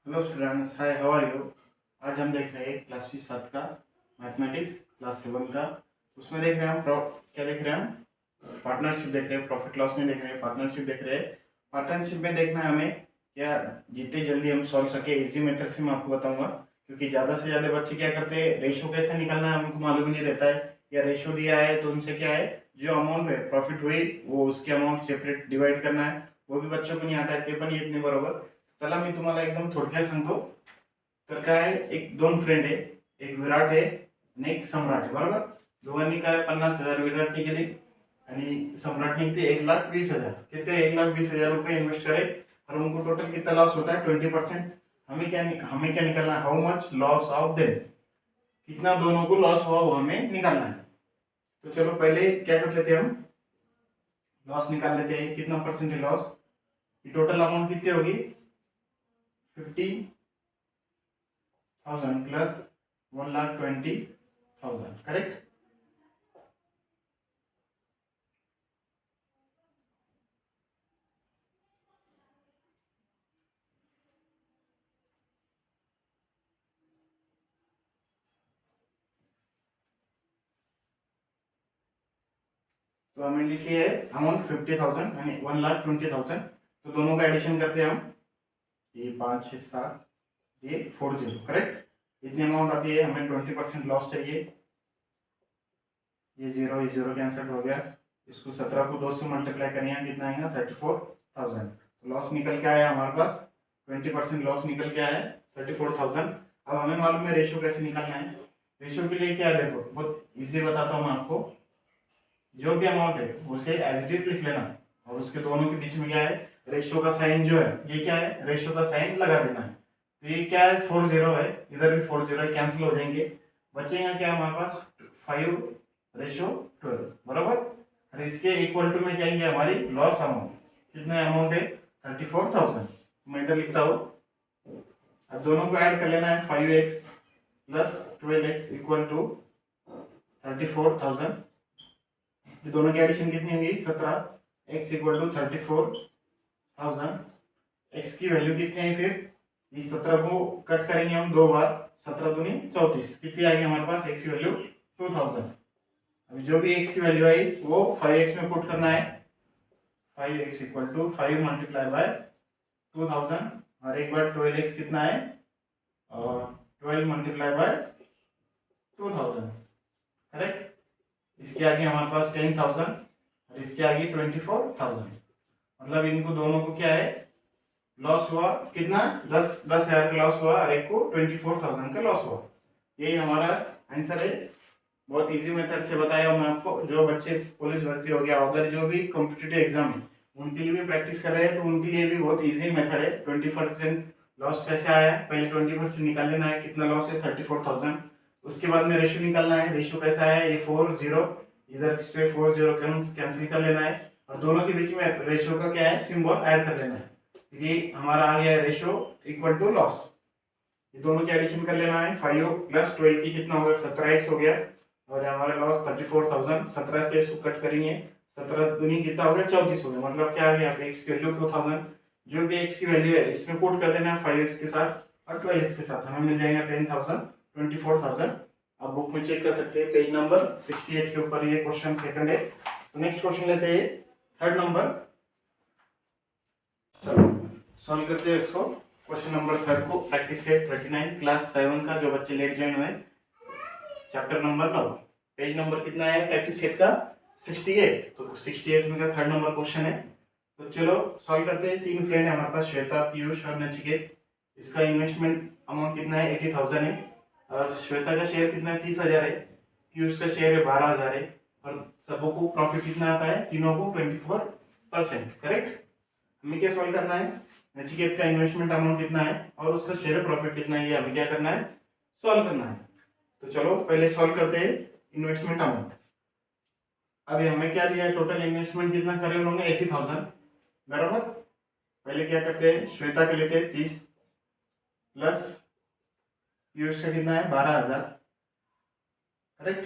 Hello students, hi, how are you. आज हम देख रहे हैं क्लास 7 का मैथमेटिक्स, क्लास 7 का। उसमें देख रहे हैं हम क्या देख रहे हैं हम पार्टनरशिप देख रहे हैं, प्रॉफिट लॉस नहीं देख रहे हैं, पार्टनरशिप देख रहे हैं। पार्टनरशिप में देखना है हमें क्या, जितने जल्दी हम सॉल्व सके इजी मेथड से मैं आपको बताऊंगा। क्योंकि ज़्यादा से ज़्यादा बच्चे क्या करते हैं, रेशो कैसे निकालना है हमको मालूम ही नहीं रहता है, या रेशो दिया है तो उनसे क्या है, जो अमाउंट है प्रॉफिट हुई वो उसके अमाउंट सेपरेट डिवाइड करना है, वो भी बच्चों को नहीं आता है, ते पण येत नाही बरोबर। चला मी तुम्हाला एकदम थोडक्यात सांगतो। तर काय, एक दोन फ्रेंड आहे, एक विराट आहे आणि एक सम्राट आहे, बरोबर। दोघांनी काय 50,000 विराटने केले आणि सम्राटने किती 1,20,000, कितने 1,20,000 रुपए इन्वेस्ट करे और उनको टोटल कितना लॉस होता है 20%। हमें क्या निकालना है, how much loss of them, कितना दोनों को लॉस हुआ वो हमें निकालना है। तो चलो पहले क्या कर लेते हैं, हम लॉस निकाल लेते हैं। कितना परसेंट है लॉस, टोटल अमाउंट कितनी होगी 50,000 प्लस 1,20,000, करेक्ट। तो हमें लिखी है अमाउंट 50,000 यानी 1,20,000। तो दोनों का एडिशन करते हैं हम, ये 5, 6, 7, ये 40, करेक्ट। इतनी अमाउंट आती है, हमें 20% लॉस चाहिए। ये जीरो कैंसिल हो गया, इसको 17 को 2 से मल्टीप्लाई करेंगे, कितना आएगा 34,000। तो लॉस निकल के आया हमारे पास, 20% लॉस निकल के आया 34,000। अब हमें मालूम है रेशो कैसे निकालना है। रेशो के लिए क्या है, देखो बहुत इजी बताता हूँ मैं आपको। जो भी अमाउंट है उसे एज इट इज लिख लेना, और उसके दोनों के बीच में क्या है, रेशियो का साइन जो है, ये क्या है, रेशियो का साइन लगा देना है। तो ये क्या है, 40 है, इधर भी 40 कैंसिल हो जाएंगे, बचेगा क्या हमारे पास 5:12, बराबर। और इसके इक्वल टू में जाएंगे हमारी लॉस अमाउंट, कितने अमाउंट है 34,000। मैं इधर लिखता हूँ। अब दोनों को ऐड कर लेना है, 5x plus 12x equal to 34,000। ये दोनों की एडिशन कितनी होगी 17, x इक्वल टू 34,000। x की वैल्यू कितनी है फिर, इस 17 को कट करेंगे हम दो बार, 17 दूनी 34, कितनी आएगी हमारे पास x की वैल्यू 2000। अभी जो भी x की वैल्यू आई वो 5x में पुट करना है, 5x equal to 5 multiply by 2000, और एक बार 12x कितना है, और 12 मल्टीप्लाई बाय 2000, करेक्ट। इसके आगे हमारे पास 10,000 और इसके आगे 24,000। मतलब इनको दोनों को क्या है, लॉस हुआ कितना, 10,000 का लॉस हुआ, और एक को 24,000 का लॉस हुआ। यही हमारा आंसर है। बहुत इजी मेथड से बताया हूँ मैं आपको। जो बच्चे पुलिस भर्ती हो गया, अदर जो भी कॉम्पिटिटिव एग्जाम है उनके लिए भी प्रैक्टिस कर रहे हैं, तो उनके लिए भी बहुत इजी मेथड है। 20% लॉस कैसे आया, पहले 20% निकाल लेना है, कितना लॉस है 34,000। उसके बाद में रेशियो निकालना है, रेशियो कैसा है, ये 4-0, इधर से 4-0 कैंसिल कर लेना है, और दोनों के बीच में रेशियो का क्या है, सिंबल ऐड कर लेना है। ये हमारा आ गया रेशियो इक्वल टू लॉस। ये दोनों की एडिशन कर लेना है, 5 प्लस 12 की कितना होगा 17x हो गया, और हमारा लॉस 34,000। 17 से इसको कट करेंगे, 17 दूनी कितना हो गया 34 हो गया। मतलब क्या आ गया, x की वैल्यू 2000। जो भी x की वैल्यू है इसमें पुट कर देना है 5x के साथ और 12x के साथ, हमें मिल जाएगा 10,000, 24,000। आप बुक में चेक कर सकते हैं, पेज नंबर 68 के ऊपर ये क्वेश्चन सेकंड है। तो नेक्स्ट क्वेश्चन लेते हैं, थर्ड नंबर। चलो सॉल्व करते हैं इसको। क्वेश्चन नंबर थर्ड को, प्रैक्टिस सेट 39, क्लास 7 का जो बच्चे लेट ज्वाइन हुए, चैप्टर नंबर 9, पेज नंबर कितना है प्रैक्टिस सेट का 68। तो 68 में का थर्ड नंबर क्वेश्चन है। तो चलो सॉल्व करते हैं। तीन फ्रेंड है हमारे पास, श्वेता, पीयूष और नचिकेत। इसका इन्वेस्टमेंट अमाउंट कितना है 80,000 है, और श्वेता का शेयर कितना है 30,000 है, पीयूष का शेयर है 12,000 है, और सबों को प्रॉफिट कितना आता है, तीनों को 24%, करेक्ट। हमें क्या सॉल्व करना है, नचिकेत का इन्वेस्टमेंट अमाउंट कितना है और उसका शेयर प्रॉफिट कितना है, ये हमें क्या करना है, सॉल्व करना है। तो चलो पहले सॉल्व करते हैं इन्वेस्टमेंट अमाउंट। अभी हमें क्या दिया है, टोटल इन्वेस्टमेंट कितना करे उन्होंने 80,000, बराबर। पहले क्या करते हैं, श्वेता के लेते हैं 30 प्लस पीयूष का कितना है 12,000, करेक्ट।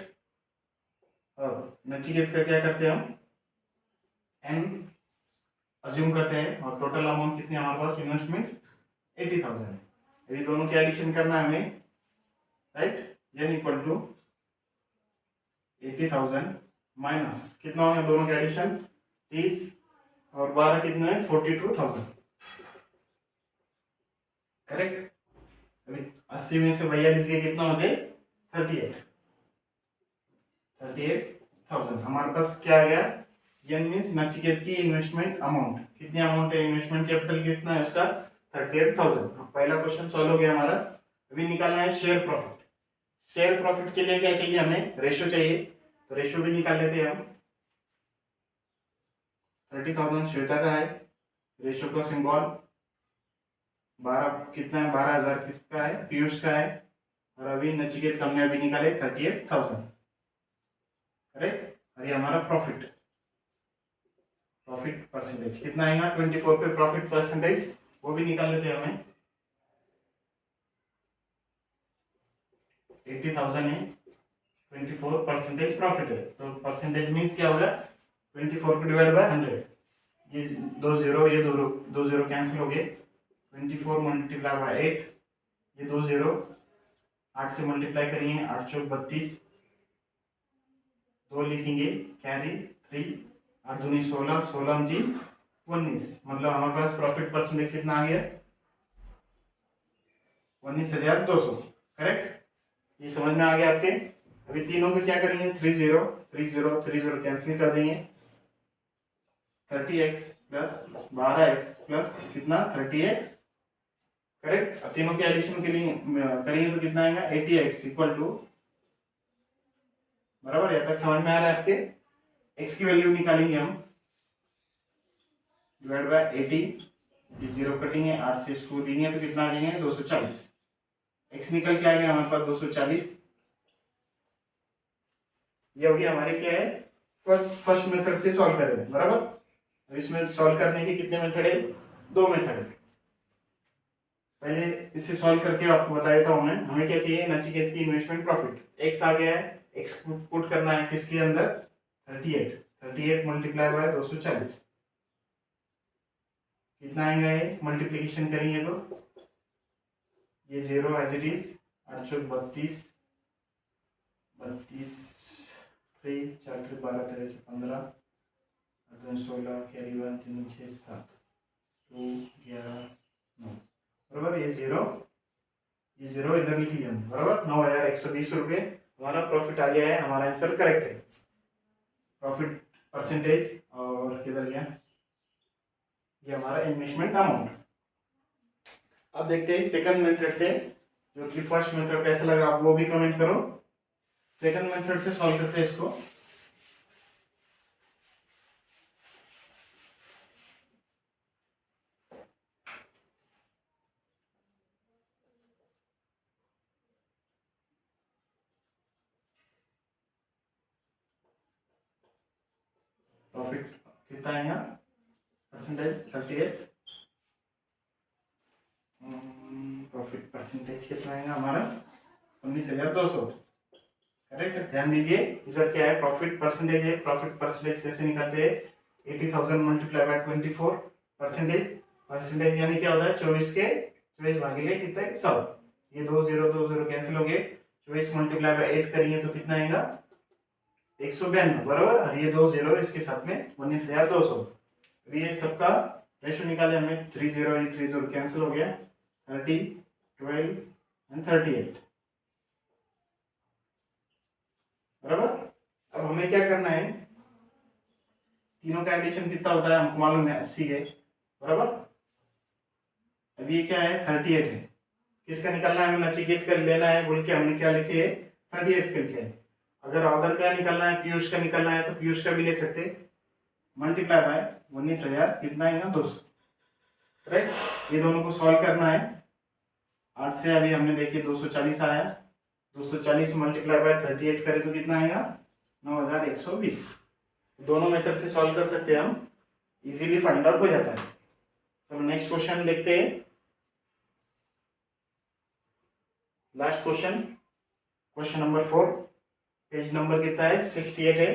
और नचिकेत का क्या करते हैं हम, एन अज्यूम करते हैं, और टोटल अमाउंट कितनी हमारे पास इन्वेस्टमेंट 80,000 है। अभी दोनों के एडिशन करना है हमें, right. n equal to 80,000 minus कितना होगा दोनों के एडिशन 30 और 12 कितना है 42,000, करेक्ट। अभी 80 में से 42 के कितना होते 38,000। हमारे पास क्या आ गया, n मीन्स नचिकेत की इन्वेस्टमेंट अमाउंट, कितनी अमाउंट है, इन्वेस्टमेंट कैपिटल कितना है उसका 38,000। पहला क्वेश्चन सॉल्व हो गया हमारा। अभी निकालना है शेयर प्रॉफिट। शेयर प्रॉफिट के लिए क्या चाहिए हमें, रेशो चाहिए, तो रेशो भी निकाल लेते हैं हम। 30,000 श्वेता का है, रेशो का सिंबल 12 कितना है 12,000 किसका है पीयूष का है, और अभी नचिकेत का हमने अभी निकाले 38,000, करेक्ट। और ये हमारा प्रॉफिट परसेंटेज कितना आएगा 24 पे प्रॉफिट परसेंटेज, वो भी निकाल लेते हैं हमें। 80,000 है, 24% प्रॉफिट है, तो परसेंटेज मीन्स क्या होगा 24 को डिवाइड बाय 100, ये दो जीरो ये दो जीरो कैंसिल हो गए, 24 मल्टीप्लाई बाय 8, ये दो जीरो 8 से मल्टीप्लाई करेंगे 8 चौक 32, 2 लिखेंगे कैरी 3, 8 दूनी 16, 16 3 19, मतलब हमारे पास प्रॉफिट परसेंटेज कितना आ गया 19,200, करेक्ट। ये समझ में आ गया आपके। अभी तीनों पे क्या करेंगे 30 कैंसिल कर देंगे, 30x प्लस 12x प्लस कितना 30x, करेक्ट। अब तीनों के एडिशन के लिए करेंगे तो कितना आएगा 80x इक्वल टू, बराबर, यहाँ तक समझ में आ रहा है आपके। x की वैल्यू निकालेंगे हम, डिवाइड बाय 80, ये जीरो कटेंगे 8 से इसको देंगे तो कितना आ जाएंगे 240, x निकल के आ गया हमारे पास 240। ये हो गया हमारे क्या है फर्स्ट मेथड से सॉल्व करेंगे, बराबर। अब इसमें सॉल्व करने के कितने मेथड है, दो मेथड है। पहले इसे सॉल्व करके आपको बता देता हूं मैं। हमें क्या चाहिए नचिकेत की इन्वेस्टमेंट प्रॉफिट, x आ गया है, x पुट करना है किसके अंदर 38 मल्टीप्लाई बाय 240, कितना आएगा ये मल्टीप्लीकेशन करेंगे तो ये जीरो एज इट इज 8 चौक 32, 3 4 3 12 13 15 16 कैरी 1 3 6 7 2 11 9, बराबर। ये जीरो इधर लिख लिया हमने, बराबर। 9,120 रुपये हमारा प्रॉफिट आ गया है, हमारा आंसर करेक्ट है। प्रॉफिट परसेंटेज और किधर गया, ये हमारा इन्वेस्टमेंट अमाउंट। अब देखते हैं सेकंड मेथड से, जो कि फर्स्ट मेथड कैसा लगा आप वो भी कमेंट करो। सेकंड मेथड से सॉल्व करते हैं इसको। प्रॉफिट कितना आएगा परसेंटेज 38, प्रॉफिट परसेंटेज कितना आएगा हमारा 19,200, करेक्ट। ध्यान दीजिए इधर क्या है प्रॉफिट परसेंटेज है, प्रॉफिट परसेंटेज कैसे निकालते हैं 80,000 मल्टीप्लाई बाय 24 परसेंटेज यानी क्या होता है 24 भागिले कितना 100, ये दो जीरो कैंसिल हो गए, 24 मल्टीप्लाई बाय 8 करेंगे तो कितना आएगा 192, बराबर। और ये दो जीरो इसके साथ में 19,200। ये सबका रेशो निकाले हमें 30 कैंसिल हो गया 30 12 एंड 38, बराबर। अब हमें क्या करना है, तीनों का एडिशन कितना होता है हमको मालूम है 80 है, बराबर। अब ये क्या है 38 है, किसका निकालना है हमें नचिकेत का लेना है बोल के हमने क्या लिखे है 38 का लिखे है। अगर ऑर्डर का निकालना है पीयूष का निकालना है तो पीयूष का भी ले सकते, मल्टीप्लाई बाय 19,000 कितना आएगा 200, राइट। ये दोनों को सॉल्व करना है। 8 से अभी हमने देखिए 240 आया, 240 मल्टीप्लाई बाय 38 करें तो कितना आएगा 9,120। दोनों मेथड से सॉल्व कर सकते हैं हम, इजीली फाइंड आउट हो जाता है। चलो नेक्स्ट क्वेश्चन देखते हैं। Last question, question number 4, page number कितना है 68 है।